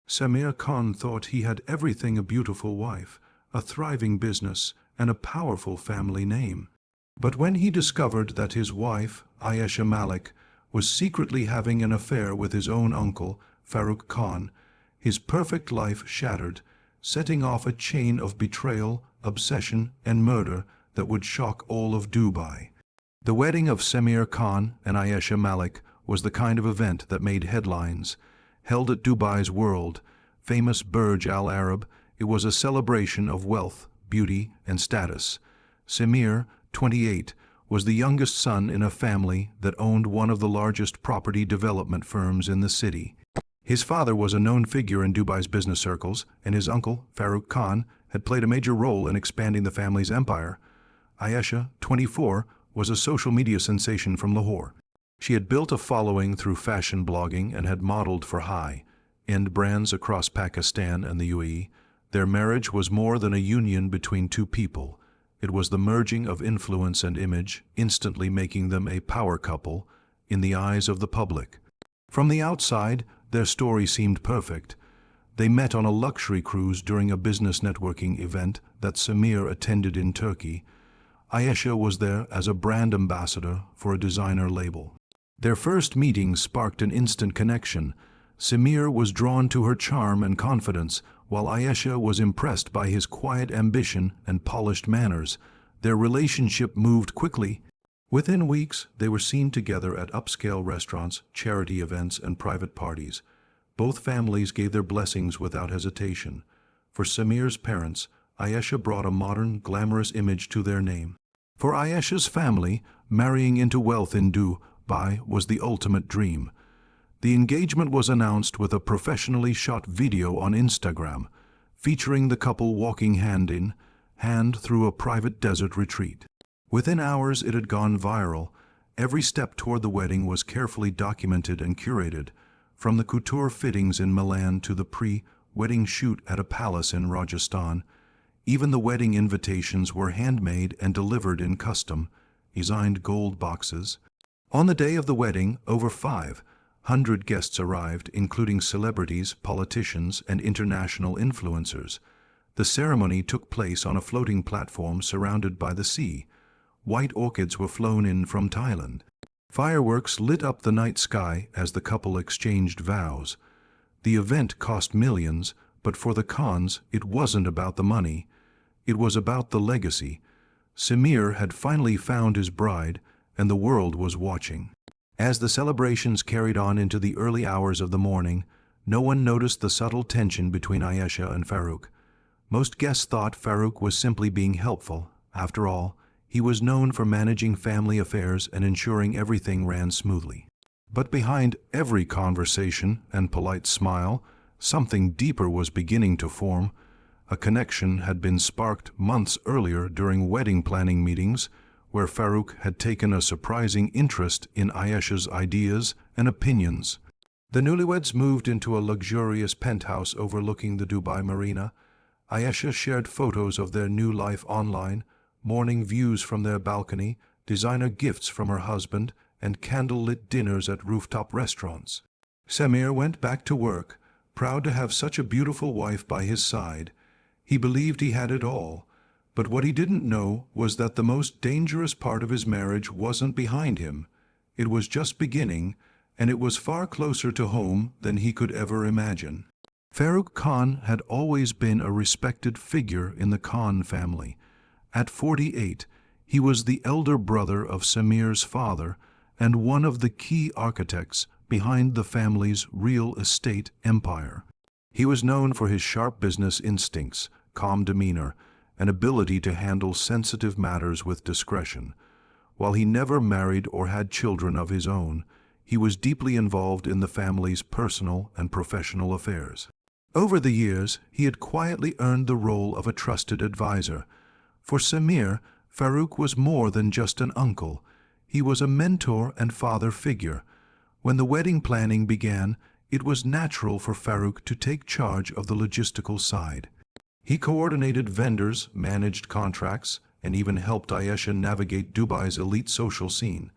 Samir Khan thought he had everything: a beautiful wife, a thriving business, and a powerful family name. But when he discovered that his wife, Ayesha Malik, was secretly having an affair with his own uncle, Farooq Khan, his perfect life shattered, setting off a chain of betrayal, obsession, and murder that would shock all of Dubai. The wedding of Samir Khan and Ayesha Malik was the kind of event that made headlines. Held at Dubai's world-famous Burj Al Arab, it was a celebration of wealth, beauty, and status. Samir, 28, was the youngest son in a family that owned one of the largest property development firms in the city. His father was a known figure in Dubai's business circles, and his uncle, Farooq Khan, had played a major role in expanding the family's empire. Ayesha, 24, was a social media sensation from Lahore. She had built a following through fashion blogging and had modeled for high-end brands across Pakistan and the UAE. Their marriage was more than a union between two people. It was the merging of influence and image, instantly making them a power couple in the eyes of the public. From the outside, their story seemed perfect. They met on a luxury cruise during a business networking event that Samir attended in Turkey. Ayesha was there as a brand ambassador for a designer label. Their first meeting sparked an instant connection. Samir was drawn to her charm and confidence, while Ayesha was impressed by his quiet ambition and polished manners. Their relationship moved quickly. Within weeks, they were seen together at upscale restaurants, charity events, and private parties. Both families gave their blessings without hesitation. For Samir's parents, Ayesha brought a modern, glamorous image to their name. For Ayesha's family, marrying into wealth in Dubai was the ultimate dream. The engagement was announced with a professionally shot video on Instagram, featuring the couple walking hand in hand through a private desert retreat. Within hours, it had gone viral. Every step toward the wedding was carefully documented and curated, from the couture fittings in Milan to the pre-wedding shoot at a palace in Rajasthan. Even the wedding invitations were handmade and delivered in custom-designed gold boxes. On the day of the wedding, over 500 guests arrived, including celebrities, politicians, and international influencers. The ceremony took place on a floating platform surrounded by the sea. White orchids were flown in from Thailand. Fireworks lit up the night sky as the couple exchanged vows. The event cost millions, but for the Khans, it wasn't about the money. It was about the legacy. Samir had finally found his bride, and the world was watching. As the celebrations carried on into the early hours of the morning, no one noticed the subtle tension between Ayesha and Farooq. Most guests thought Farooq was simply being helpful. After all, he was known for managing family affairs and ensuring everything ran smoothly. But behind every conversation and polite smile, something deeper was beginning to form. A connection had been sparked months earlier during wedding planning meetings, where Farooq had taken a surprising interest in Ayesha's ideas and opinions. The newlyweds moved into a luxurious penthouse overlooking the Dubai Marina. Ayesha shared photos of their new life online, morning views from their balcony, designer gifts from her husband, and candle-lit dinners at rooftop restaurants. Samir went back to work, proud to have such a beautiful wife by his side. He believed he had it all, but what he didn't know was that the most dangerous part of his marriage wasn't behind him. It was just beginning, and it was far closer to home than he could ever imagine. Farooq Khan had always been a respected figure in the Khan family. At 48, he was the elder brother of Samir's father and one of the key architects behind the family's real estate empire. He was known for his sharp business instincts, calm demeanor, and ability to handle sensitive matters with discretion. While he never married or had children of his own, he was deeply involved in the family's personal and professional affairs. Over the years, he had quietly earned the role of a trusted advisor. For Samir, Farooq was more than just an uncle. He was a mentor and father figure. When the wedding planning began, it was natural for Farooq to take charge of the logistical side. He coordinated vendors, managed contracts, and even helped Ayesha navigate Dubai's elite social scene.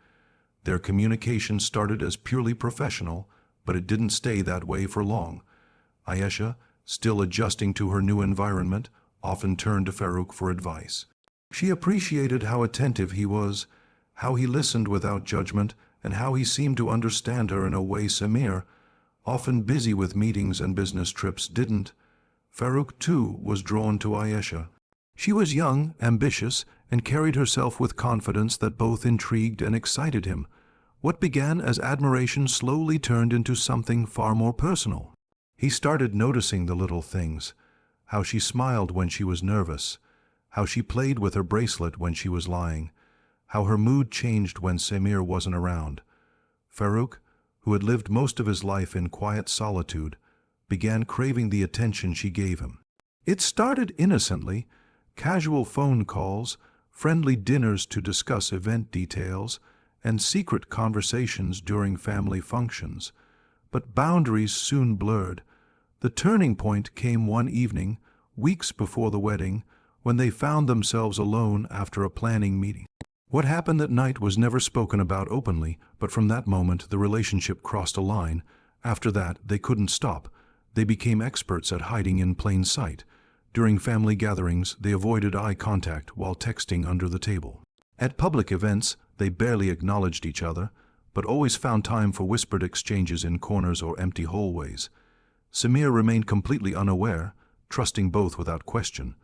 Their communication started as purely professional, but it didn't stay that way for long. Ayesha, still adjusting to her new environment, often turned to Farooq for advice. She appreciated how attentive he was, how he listened without judgment, and how he seemed to understand her in a way Samir, often busy with meetings and business trips, didn't. Farooq, too, was drawn to Ayesha. She was young, ambitious, and carried herself with confidence that both intrigued and excited him. What began as admiration slowly turned into something far more personal. He started noticing the little things, how she smiled when she was nervous, how she played with her bracelet when she was lying, how her mood changed when Samir wasn't around. Farooq, who had lived most of his life in quiet solitude, began craving the attention she gave him. It started innocently, casual phone calls, friendly dinners to discuss event details, and secret conversations during family functions. But boundaries soon blurred. The turning point came one evening, weeks before the wedding, when they found themselves alone after a planning meeting. What happened that night was never spoken about openly, but from that moment the relationship crossed a line. After that, they couldn't stop. They became experts at hiding in plain sight. During family gatherings, they avoided eye contact while texting under the table. At public events, they barely acknowledged each other, but always found time for whispered exchanges in corners or empty hallways. Samir remained completely unaware, trusting both without question.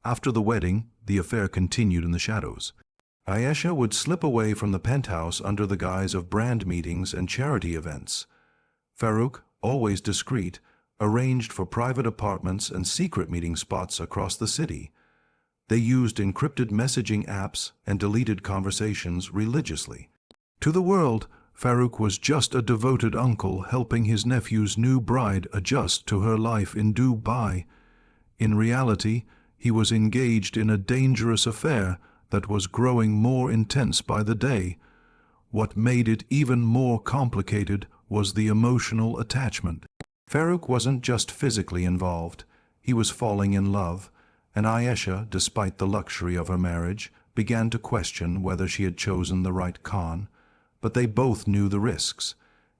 After the wedding, the affair continued in the shadows. Ayesha would slip away from the penthouse under the guise of brand meetings and charity events. Farooq, always discreet, arranged for private apartments and secret meeting spots across the city. They used encrypted messaging apps and deleted conversations religiously. To the world, Farooq was just a devoted uncle helping his nephew's new bride adjust to her life in Dubai. In reality, he was engaged in a dangerous affair that was growing more intense by the day. What made it even more complicated was the emotional attachment. Farooq wasn't just physically involved, he was falling in love, and Ayesha, despite the luxury of her marriage, began to question whether she had chosen the right Khan. But they both knew the risks.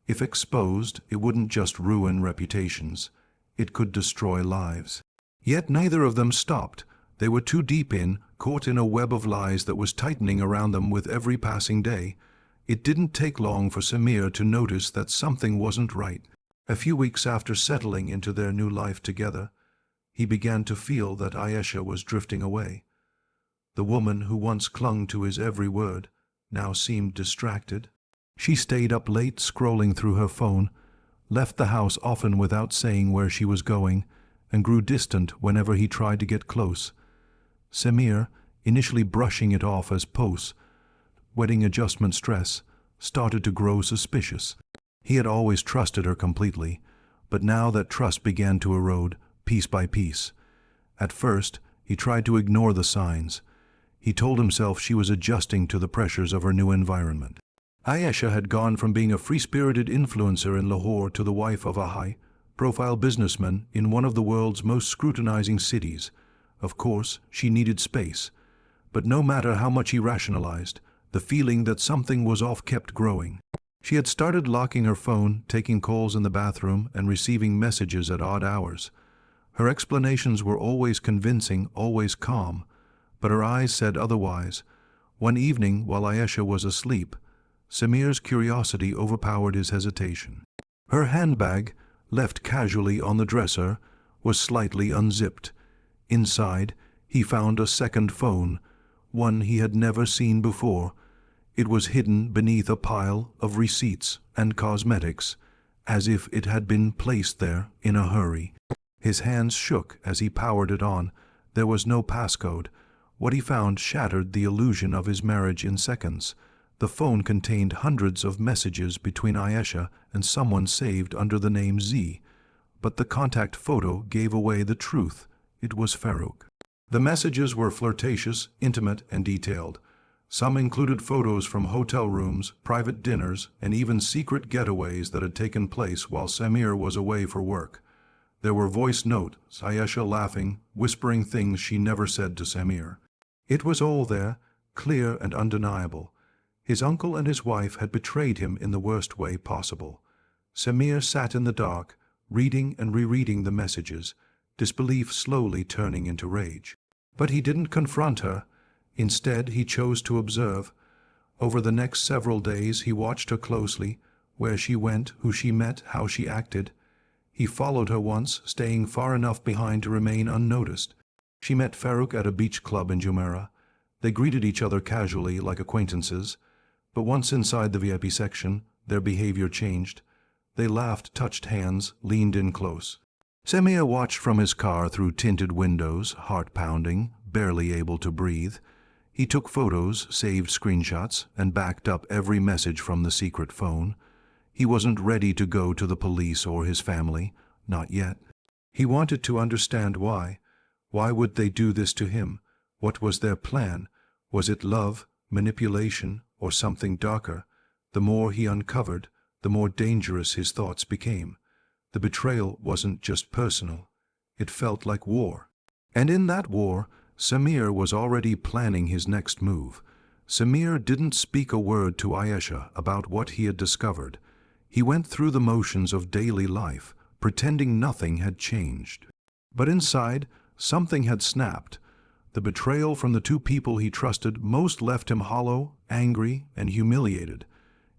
If exposed, it wouldn't just ruin reputations, it could destroy lives. Yet neither of them stopped. They were too deep in, caught in a web of lies that was tightening around them with every passing day. It didn't take long for Samir to notice that something wasn't right. A few weeks after settling into their new life together, he began to feel that Ayesha was drifting away. The woman who once clung to his every word now seemed distracted. She stayed up late scrolling through her phone, left the house often without saying where she was going, and grew distant whenever he tried to get close. Samir, initially brushing it off as post-wedding adjustment stress, started to grow suspicious. He had always trusted her completely, but now that trust began to erode, piece by piece. At first, he tried to ignore the signs. He told himself she was adjusting to the pressures of her new environment. Ayesha had gone from being a free-spirited influencer in Lahore to the wife of a high-profile businessman in one of the world's most scrutinizing cities. Of course, she needed space, but no matter how much he rationalized, the feeling that something was off kept growing. She had started locking her phone, taking calls in the bathroom, and receiving messages at odd hours. Her explanations were always convincing, always calm, but her eyes said otherwise. One evening, while Ayesha was asleep, Samir's curiosity overpowered his hesitation. Her handbag, left casually on the dresser, was slightly unzipped. Inside, he found a second phone, one he had never seen before. It was hidden beneath a pile of receipts and cosmetics, as if it had been placed there in a hurry. His hands shook as he powered it on. There was no passcode. What he found shattered the illusion of his marriage in seconds. The phone contained hundreds of messages between Ayesha and someone saved under the name Z. But the contact photo gave away the truth. It was Farooq. The messages were flirtatious, intimate, and detailed. Some included photos from hotel rooms, private dinners, and even secret getaways that had taken place while Samir was away for work. There were voice notes, Ayesha laughing, whispering things she never said to Samir. It was all there, clear and undeniable. His uncle and his wife had betrayed him in the worst way possible. Samir sat in the dark, reading and rereading the messages, disbelief slowly turning into rage. But he didn't confront her. Instead, he chose to observe. Over the next several days, he watched her closely, where she went, who she met, how she acted. He followed her once, staying far enough behind to remain unnoticed. She met Farooq at a beach club in Jumeirah. They greeted each other casually, like acquaintances. But once inside the VIP section, their behavior changed. They laughed, touched hands, leaned in close. Samir watched from his car through tinted windows, heart pounding, barely able to breathe. He took photos, saved screenshots, and backed up every message from the secret phone. He wasn't ready to go to the police or his family, not yet. He wanted to understand why. Why would they do this to him? What was their plan? Was it love, manipulation, or something darker? The more he uncovered, the more dangerous his thoughts became. The betrayal wasn't just personal. It felt like war. And in that war, Samir was already planning his next move. Samir didn't speak a word to Ayesha about what he had discovered. He went through the motions of daily life, pretending nothing had changed. But inside, something had snapped. The betrayal from the two people he trusted most left him hollow, angry, and humiliated.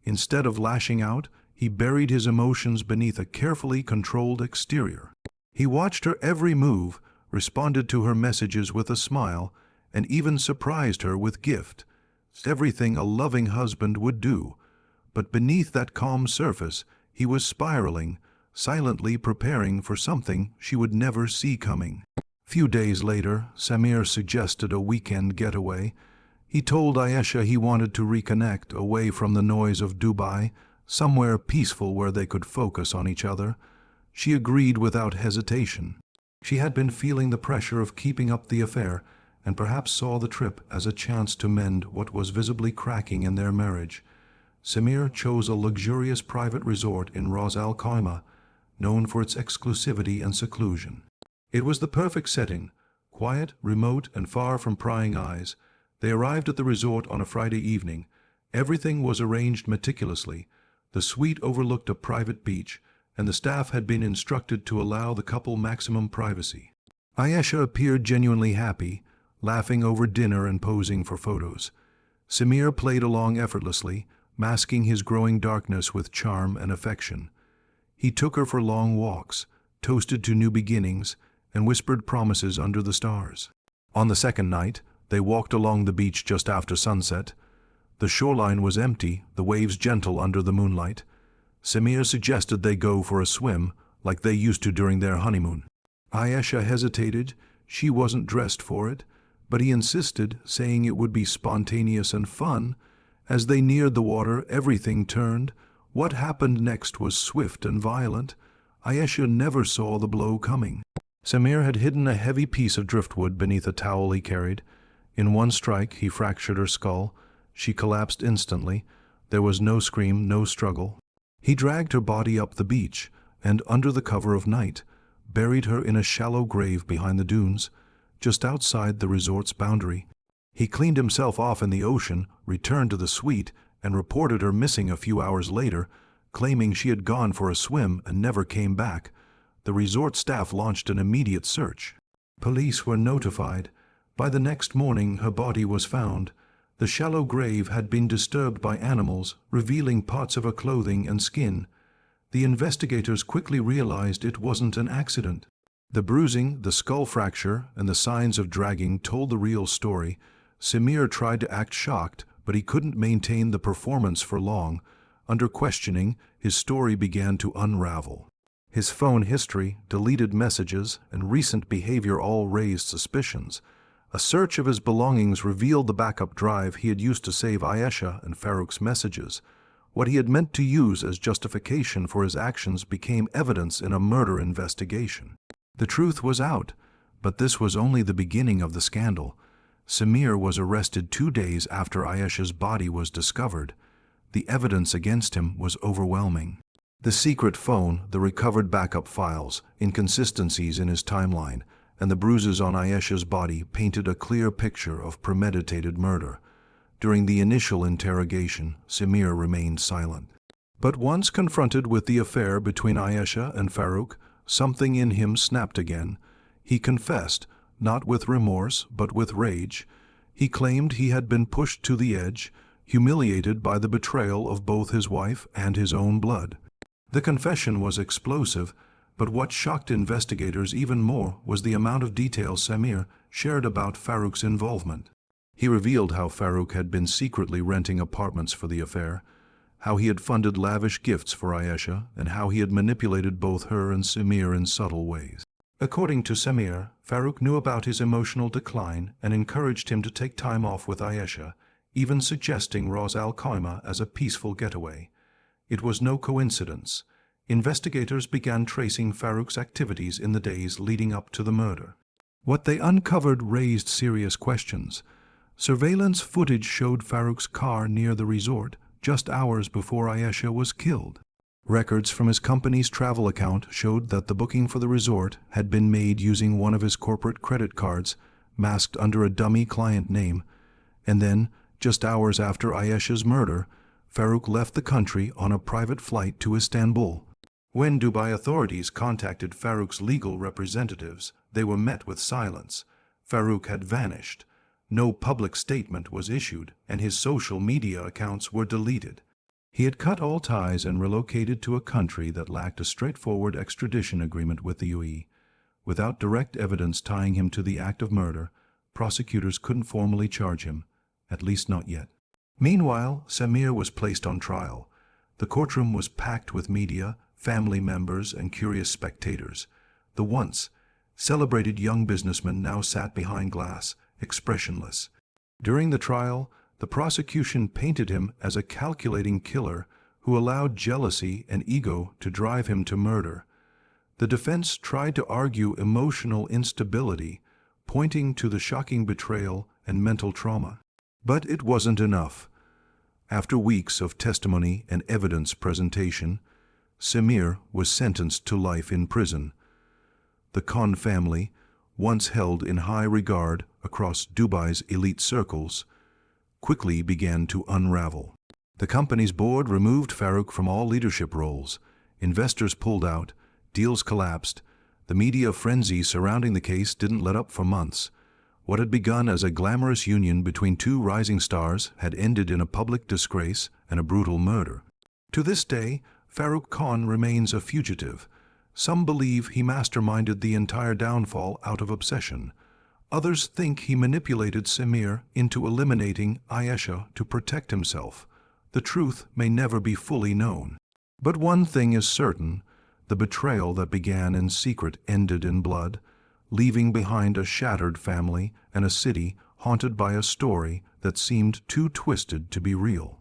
Instead of lashing out, he buried his emotions beneath a carefully controlled exterior. He watched her every move, responded to her messages with a smile, and even surprised her with gift. Everything a loving husband would do. But beneath that calm surface, he was spiraling, silently preparing for something she would never see coming. Few days later, Samir suggested a weekend getaway. He told Ayesha he wanted to reconnect away from the noise of Dubai, somewhere peaceful where they could focus on each other. She agreed without hesitation. She had been feeling the pressure of keeping up the affair, and perhaps saw the trip as a chance to mend what was visibly cracking in their marriage. Samir chose a luxurious private resort in Ras Al Khaimah, known for its exclusivity and seclusion. It was the perfect setting, quiet, remote, and far from prying eyes. They arrived at the resort on a Friday evening. Everything was arranged meticulously. The suite overlooked a private beach, and the staff had been instructed to allow the couple maximum privacy. Ayesha appeared genuinely happy, laughing over dinner and posing for photos. Samir played along effortlessly, masking his growing darkness with charm and affection. He took her for long walks, toasted to new beginnings, and whispered promises under the stars. On the second night, they walked along the beach just after sunset. The shoreline was empty, the waves gentle under the moonlight. Samir suggested they go for a swim, like they used to during their honeymoon. Ayesha hesitated. She wasn't dressed for it, but he insisted, saying it would be spontaneous and fun. As they neared the water, everything turned. What happened next was swift and violent. Ayesha never saw the blow coming. Samir had hidden a heavy piece of driftwood beneath a towel he carried. In one strike, he fractured her skull. She collapsed instantly. There was no scream, no struggle. He dragged her body up the beach, and under the cover of night, buried her in a shallow grave behind the dunes, just outside the resort's boundary. He cleaned himself off in the ocean, returned to the suite, and reported her missing a few hours later, claiming she had gone for a swim and never came back. The resort staff launched an immediate search. Police were notified. By the next morning, her body was found. The shallow grave had been disturbed by animals, revealing parts of her clothing and skin. The investigators quickly realized it wasn't an accident. The bruising, the skull fracture, and the signs of dragging told the real story. Samir tried to act shocked, but he couldn't maintain the performance for long. Under questioning, his story began to unravel. His phone history, deleted messages, and recent behavior all raised suspicions. A search of his belongings revealed the backup drive he had used to save Ayesha and Farooq's messages. What he had meant to use as justification for his actions became evidence in a murder investigation. The truth was out, but this was only the beginning of the scandal. Samir was arrested 2 days after Ayesha's body was discovered. The evidence against him was overwhelming. The secret phone, the recovered backup files, inconsistencies in his timeline, and the bruises on Ayesha's body painted a clear picture of premeditated murder. During the initial interrogation, Samir remained silent. But once confronted with the affair between Ayesha and Farooq, something in him snapped again. He confessed, not with remorse but with rage. He claimed he had been pushed to the edge, humiliated by the betrayal of both his wife and his own blood. The confession was explosive, but what shocked investigators even more was the amount of detail Samir shared about Farooq's involvement. He revealed how Farooq had been secretly renting apartments for the affair, how he had funded lavish gifts for Ayesha, and how he had manipulated both her and Samir in subtle ways. According to Samir, Farooq knew about his emotional decline and encouraged him to take time off with Ayesha, even suggesting Ras Al Khaimah as a peaceful getaway. It was no coincidence. Investigators began tracing Farooq's activities in the days leading up to the murder. What they uncovered raised serious questions. Surveillance footage showed Farooq's car near the resort just hours before Ayesha was killed. Records from his company's travel account showed that the booking for the resort had been made using one of his corporate credit cards, masked under a dummy client name. And then, just hours after Ayesha's murder, Farooq left the country on a private flight to Istanbul. When Dubai authorities contacted Farooq's legal representatives, they were met with silence. Farooq had vanished. No public statement was issued, and his social media accounts were deleted. He had cut all ties and relocated to a country that lacked a straightforward extradition agreement with the UAE. Without direct evidence tying him to the act of murder, prosecutors couldn't formally charge him, at least not yet. Meanwhile, Samir was placed on trial. The courtroom was packed with media, family members, and curious spectators. The once celebrated young businessman now sat behind glass, expressionless. During the trial, the prosecution painted him as a calculating killer who allowed jealousy and ego to drive him to murder. The defense tried to argue emotional instability, pointing to the shocking betrayal and mental trauma. But it wasn't enough. After weeks of testimony and evidence presentation, Samir was sentenced to life in prison. The Khan family, once held in high regard across Dubai's elite circles, quickly began to unravel. The company's board removed Farooq from all leadership roles. Investors pulled out, deals collapsed. The media frenzy surrounding the case didn't let up for months. What had begun as a glamorous union between two rising stars had ended in a public disgrace and a brutal murder. To this day, Farooq Khan remains a fugitive. Some believe he masterminded the entire downfall out of obsession. Others think he manipulated Samir into eliminating Ayesha to protect himself. The truth may never be fully known. But one thing is certain: the betrayal that began in secret ended in blood, leaving behind a shattered family and a city haunted by a story that seemed too twisted to be real.